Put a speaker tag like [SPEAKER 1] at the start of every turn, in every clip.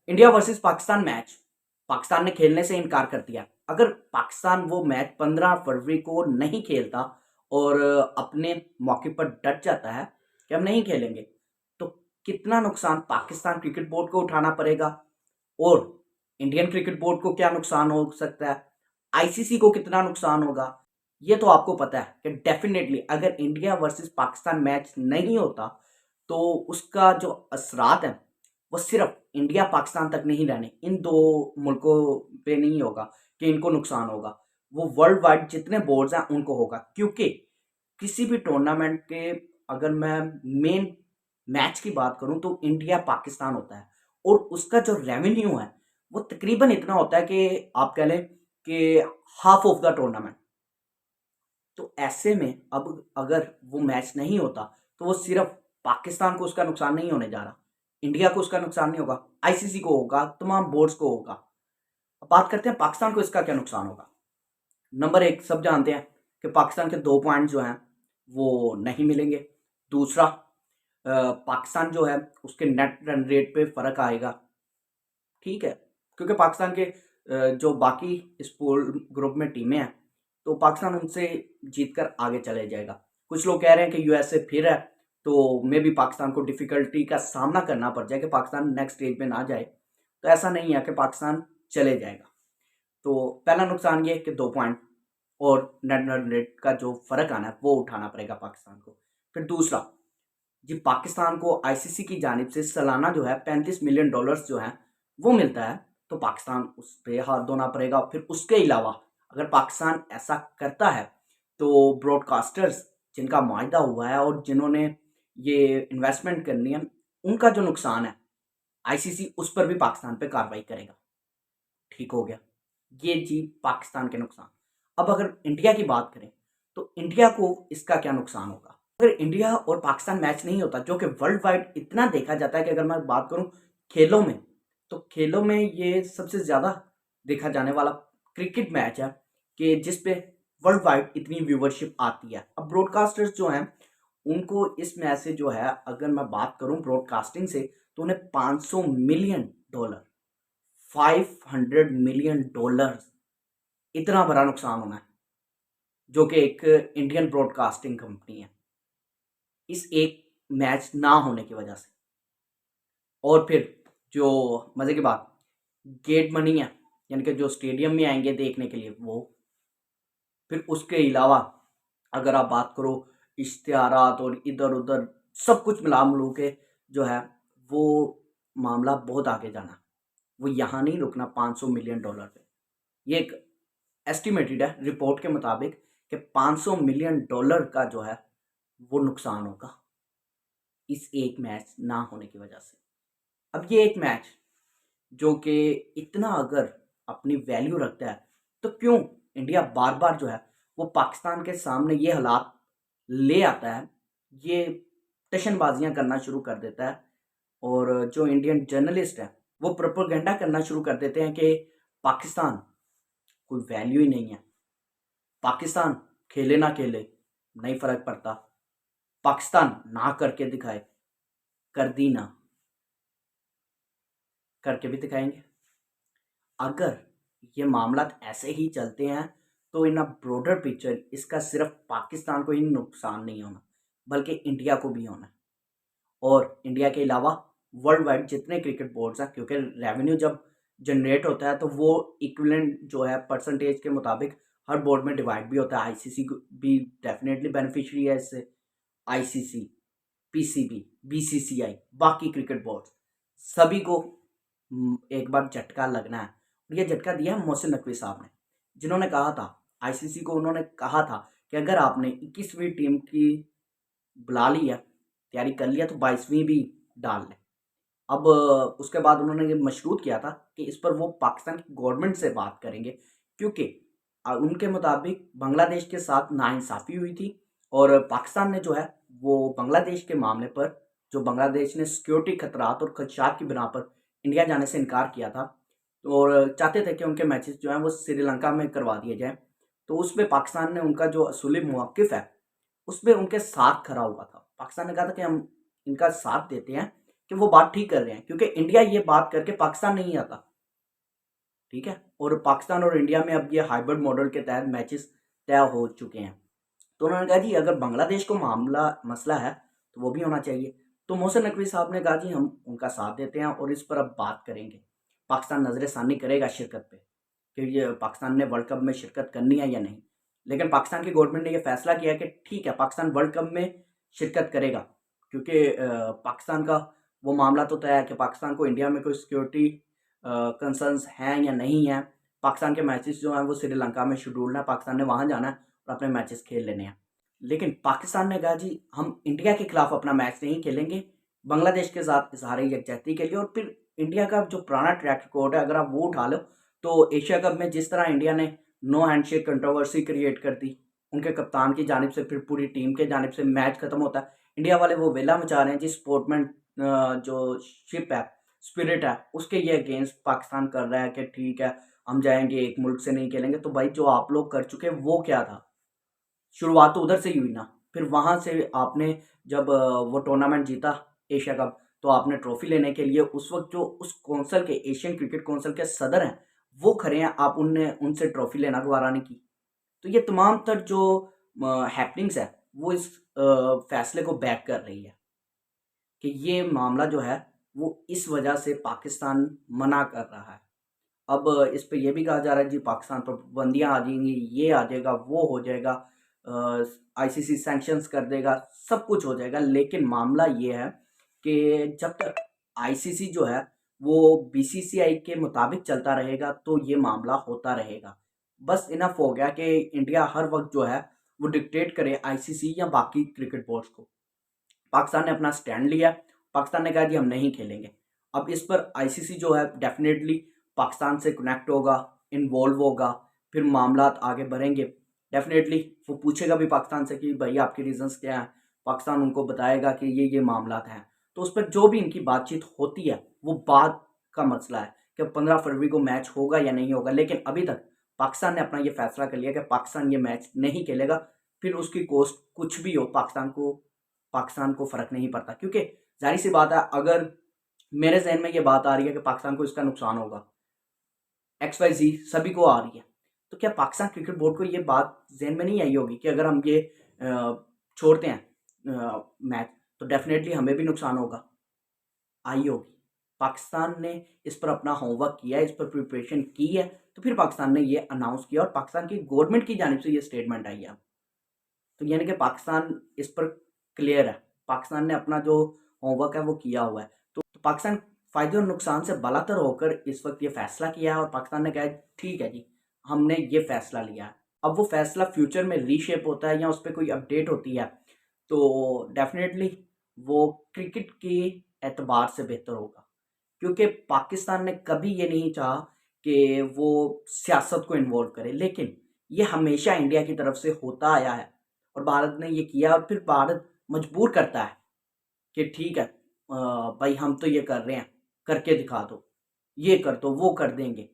[SPEAKER 1] India versus Pakistan match Pakistan ने खेलने से इनकार कर दिया। अगर पाकिस्तान वो मैच 15 फरवरी को नहीं खेलता और अपने मौके पर डट जाता है कि हम नहीं खेलेंगे, तो कितना नुकसान पाकिस्तान क्रिकेट बोर्ड को उठाना पड़ेगा और इंडियन क्रिकेट बोर्ड को क्या नुकसान हो सकता है, आईसीसी को कितना नुकसान होगा, ये तो आपको पता है कि डेफिनेटली अगर इंडिया वर्सेस पाकिस्तान मैच नहीं होता तो उसका जो असरात है वो सिर्फ इंडिया पाकिस्तान तक नहीं रहने, इन दो मुल्कों पे नहीं होगा कि इनको नुकसान होगा, वो वर्ल्ड वाइड जितने बोर्ड्स हैं उनको होगा। क्योंकि किसी भी टूर्नामेंट के अगर मैं मेन मैच की बात करूं तो इंडिया पाकिस्तान होता है और उसका जो रेवेन्यू है वो तकरीबन इतना होता है कि आप कह लें कि हाफ ऑफ द टूर्नामेंट। तो ऐसे में अब अगर वो मैच नहीं होता तो वो सिर्फ पाकिस्तान को उसका नुकसान नहीं होने जा रहा, इंडिया को उसका नुकसान नहीं होगा, आईसीसी को होगा, तमाम बोर्ड्स को होगा। अब बात करते हैं पाकिस्तान को इसका क्या नुकसान होगा। नंबर एक, सब जानते हैं कि पाकिस्तान के 2 पॉइंट जो हैं वो नहीं मिलेंगे। दूसरा, पाकिस्तान जो है उसके नेट रन रेट पे फर्क आएगा। ठीक है, क्योंकि पाकिस्तान के जो बाकी इस पूल ग्रुप में टीमें हैं तो पाकिस्तान उनसे जीत कर आगे चले जाएगा। कुछ लोग कह रहे हैं कि यूएसए फिर है तो मे भी पाकिस्तान को डिफिकल्टी का सामना करना पड़ जाए कि पाकिस्तान नेक्स्ट स्टेज में ना जाए। तो ऐसा नहीं है कि पाकिस्तान चले जाएगा। तो पहला नुकसान ये है कि 2 पॉइंट और नेट रन रेट का जो फर्क आना है वो उठाना पड़ेगा पाकिस्तान को। फिर दूसरा, जी पाकिस्तान को आईसीसी की जानिब से सालाना जो है $35 मिलियन जो है वो मिलता है, तो पाकिस्तान उस पर हाथ धोना पड़ेगा। फिर उसके अलावा अगर पाकिस्तान ऐसा करता है तो ब्रॉडकास्टर्स जिनका मुआहदा हुआ है और जिन्होंने ये इन्वेस्टमेंट करनी है उनका जो नुकसान है आईसीसी उस पर भी पाकिस्तान पे कार्रवाई करेगा। ठीक हो गया, ये जी पाकिस्तान के नुकसान। अब अगर इंडिया की बात करें तो इंडिया को इसका क्या नुकसान होगा। अगर इंडिया और पाकिस्तान मैच नहीं होता जो कि वर्ल्ड वाइड इतना देखा जाता है कि अगर मैं बात करूं खेलों में तो खेलों में ये सबसे ज़्यादा देखा जाने वाला क्रिकेट मैच है कि जिस पे वर्ल्ड वाइड इतनी व्यूवरशिप आती है। अब ब्रॉडकास्टर्स जो हैं उनको इस मैच से जो है अगर मैं बात करूं ब्रॉडकास्टिंग से तो उन्हें $500 मिलियन, $500 मिलियन इतना बड़ा नुकसान होना है जो कि एक इंडियन ब्रॉडकास्टिंग कंपनी है इस एक मैच ना होने की वजह से। और फिर जो मज़े की बात, गेट मनी है यानी कि जो स्टेडियम में आएंगे देखने के लिए वो। फिर उसके अलावा अगर आप बात करो इश्तिहारात और इधर उधर सब कुछ मिला मिलू के जो है वो मामला बहुत आगे जाना, वो यहाँ नहीं रुकना $500 मिलियन पे। ये एक एस्टिमेटेड है रिपोर्ट के मुताबिक कि $500 मिलियन का जो है वो नुकसान होगा इस एक मैच ना होने की वजह से। अब ये एक मैच जो कि इतना अगर अपनी वैल्यू रखता है तो क्यों इंडिया बार बार जो है वो पाकिस्तान के सामने ये हालात ले आता है, ये टशनबाजियां करना शुरू कर देता है। और जो इंडियन जर्नलिस्ट है वो प्रोपेगेंडा करना शुरू कर देते हैं कि पाकिस्तान कोई वैल्यू ही नहीं है, पाकिस्तान खेले ना खेले नहीं फर्क पड़ता, पाकिस्तान ना करके दिखाए, कर दी ना, करके भी दिखाएंगे। अगर ये मामला ऐसे ही चलते हैं तो इन अ ब्रॉडर पिक्चर इसका सिर्फ पाकिस्तान को ही नुकसान नहीं होना बल्कि इंडिया को भी होना है। और इंडिया के अलावा वर्ल्ड वाइड जितने क्रिकेट बोर्ड्स हैं, क्योंकि रेवेन्यू जब जनरेट होता है तो वो इक्विवेलेंट जो है परसेंटेज के मुताबिक हर बोर्ड में डिवाइड भी होता है। आईसीसी भी डेफिनेटली बेनिफिशियरी है इससे, आईसीसी, पीसीबी, बीसीसीआई, बाकी क्रिकेट बोर्ड सभी को एक बार झटका लगना है। और ये झटका दिया है मोहसिन नकवी साहब ने, जिन्होंने कहा था आईसीसी को, उन्होंने कहा था कि अगर आपने 21वीं टीम की बुला ली है, तैयारी कर लिया, तो 22वीं भी डाल लें। अब उसके बाद उन्होंने ये मशरूत किया था कि इस पर वो पाकिस्तान की गवर्नमेंट से बात करेंगे, क्योंकि उनके मुताबिक बांग्लादेश के साथ नाइंसाफ़ी हुई थी और पाकिस्तान ने जो है वो बांग्लादेश के मामले पर, जो बांग्लादेश ने सिक्योरिटी खतरात और खदशात की बिना पर इंडिया जाने से इनकार किया था और चाहते थे कि उनके मैचेस जो हैं वो श्रीलंका में करवा दिए जाएँ। तो उसमें पाकिस्तान ने उनका जो असूली मौक़िफ़ है उसमें उनके साथ खड़ा हुआ था। पाकिस्तान ने कहा था कि हम इनका साथ देते हैं कि वो बात ठीक कर रहे हैं, क्योंकि इंडिया ये बात करके पाकिस्तान नहीं आता, ठीक है। और पाकिस्तान और इंडिया में अब ये हाइब्रिड मॉडल के तहत मैचेस तय हो चुके हैं। तो उन्होंने कहा जी अगर बांग्लादेश को मसला है तो वो भी होना चाहिए। तो मोहसिन नकवी साहब ने कहा जी हम उनका साथ देते हैं और इस पर अब बात करेंगे। पाकिस्तान नज़रसानी करेगा शिरकत पे कि ये पाकिस्तान ने वर्ल्ड कप में शिरकत करनी है या नहीं। लेकिन पाकिस्तान की गवर्नमेंट ने ये फैसला किया कि ठीक है पाकिस्तान वर्ल्ड कप में शिरकत करेगा, क्योंकि पाकिस्तान का वो मामला तो तय है कि पाकिस्तान को इंडिया में कोई सिक्योरिटी कंसर्न्स हैं या नहीं है। पाकिस्तान के मैचेस जो हैं वो श्रीलंका में शेड्यूल्ड है, पाकिस्तान ने वहाँ जाना है और अपने मैचेस खेल लेने हैं। लेकिन पाकिस्तान ने कहा जी हम इंडिया के खिलाफ अपना मैच नहीं खेलेंगे, बांग्लादेश के साथ इजहार यकजहती के लिए। और फिर इंडिया का जो पुराना ट्रैक रिकॉर्ड है अगर आप वो उठा लो तो एशिया कप में जिस तरह इंडिया ने नो हैंडशेक कंट्रोवर्सी क्रिएट कर दी उनके कप्तान की जानिब से, फिर पूरी टीम के जानिब से, मैच खत्म होता है इंडिया वाले वो वेला मचा रहे हैं जी। स्पोर्टमैन जो शिप है, स्पिरिट है, उसके ये अगेंस्ट पाकिस्तान कर रहा है कि ठीक है हम जाएंगे एक मुल्क से नहीं खेलेंगे। तो भाई जो आप लोग कर चुके वो क्या था, शुरुआत तो उधर से ही हुई ना। फिर वहाँ से आपने जब वो टूर्नामेंट जीता एशिया कप, तो आपने ट्रॉफी लेने के लिए उस वक्त जो उस कौंसल के, एशियन क्रिकेट कौंसल के सदर हैं वो खड़े हैं, आप उनने उनसे ट्रॉफी लेना गवारा नहीं की। तो ये तमाम तर जो हैपनिंग्स है वो इस फैसले को बैक कर रही है कि ये मामला जो है वो इस वजह से पाकिस्तान मना कर रहा है। अब इस पे ये भी कहा जा रहा है जी पाकिस्तान पर पाबंदियाँ आ जाएंगी, ये आ जाएगा, वो हो जाएगा, आईसीसी सैंक्शंस कर देगा, सब कुछ हो जाएगा। लेकिन मामला ये है कि जब तक आईसीसी जो है वो बीसीसीआई के मुताबिक चलता रहेगा तो ये मामला होता रहेगा। बस इनफ हो गया कि इंडिया हर वक्त जो है वो डिक्टेट करे आईसीसी या बाकी क्रिकेट बोर्ड्स को। पाकिस्तान ने अपना स्टैंड लिया, पाकिस्तान ने कहा जी हम नहीं खेलेंगे। अब इस पर आईसीसी जो है डेफिनेटली पाकिस्तान से कनेक्ट होगा, इन्वॉल्व होगा, फिर मामला आगे बढ़ेंगे। डेफिनेटली वो पूछेगा भी पाकिस्तान से कि भाई आपके रीजंस क्या हैं, पाकिस्तान उनको बताएगा कि ये मामला हैं। तो उस पर जो भी इनकी बातचीत होती है वो बाद का मसला है कि 15 फरवरी को मैच होगा या नहीं होगा। लेकिन अभी तक पाकिस्तान ने अपना ये फैसला कर लिया कि पाकिस्तान ये मैच नहीं खेलेगा। फिर उसकी कॉस्ट कुछ भी हो पाकिस्तान को फ़र्क नहीं पड़ता, क्योंकि जाहिर सी बात है अगर मेरे जहन में ये बात आ रही है कि पाकिस्तान को इसका नुकसान होगा, XYZ सभी को आ रही है, तो क्या पाकिस्तान क्रिकेट बोर्ड को ये बात जहन में नहीं आई होगी कि अगर हम ये छोड़ते हैं मैच तो डेफिनेटली हमें भी नुकसान होगा? आई होगी। पाकिस्तान ने इस पर अपना होमवर्क किया है, इस पर प्रिपरेशन की है, तो फिर पाकिस्तान ने ये अनाउंस किया और पाकिस्तान की गवर्नमेंट की जानिब से ये स्टेटमेंट आई है। तो यानी कि पाकिस्तान इस पर क्लियर है, पाकिस्तान ने अपना जो होमवर्क है वो किया हुआ है। तो पाकिस्तान फ़ायदे और नुकसान से बालातर होकर इस वक्त ये फैसला किया है और पाकिस्तान ने कहा है ठीक है जी हमने ये फैसला लिया है। अब वो फैसला फ्यूचर में रीशेप होता है या उस पर कोई अपडेट होती है तो डेफिनेटली वो क्रिकेट के एतबार से बेहतर होगा, क्योंकि पाकिस्तान ने कभी ये नहीं चाहा कि वो सियासत को इन्वॉल्व करे। लेकिन ये हमेशा इंडिया की तरफ से होता आया है और भारत ने ये किया और फिर भारत मजबूर करता है कि ठीक है भाई हम तो ये कर रहे हैं, करके दिखा दो, ये कर दो, वो कर देंगे।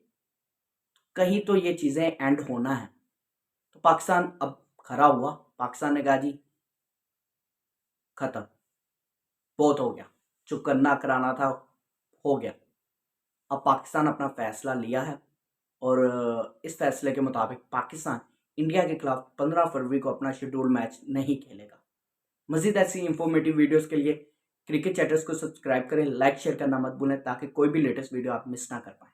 [SPEAKER 1] कहीं तो ये चीज़ें एंड होना है। तो पाकिस्तान अब खड़ा हुआ, पाकिस्तान ने कहा जी खत्म, बहुत हो गया, जो करना कराना था हो गया। अब पाकिस्तान अपना फैसला लिया है और इस फैसले के मुताबिक पाकिस्तान इंडिया के खिलाफ 15 फरवरी को अपना शेड्यूल्ड मैच नहीं खेलेगा। मज़ीद ऐसी इंफॉर्मेटिव वीडियोस के लिए क्रिकेट चैटर्स को सब्सक्राइब करें, लाइक शेयर करना मत भूलें ताकि कोई भी लेटेस्ट वीडियो आप मिस ना कर पाएँ।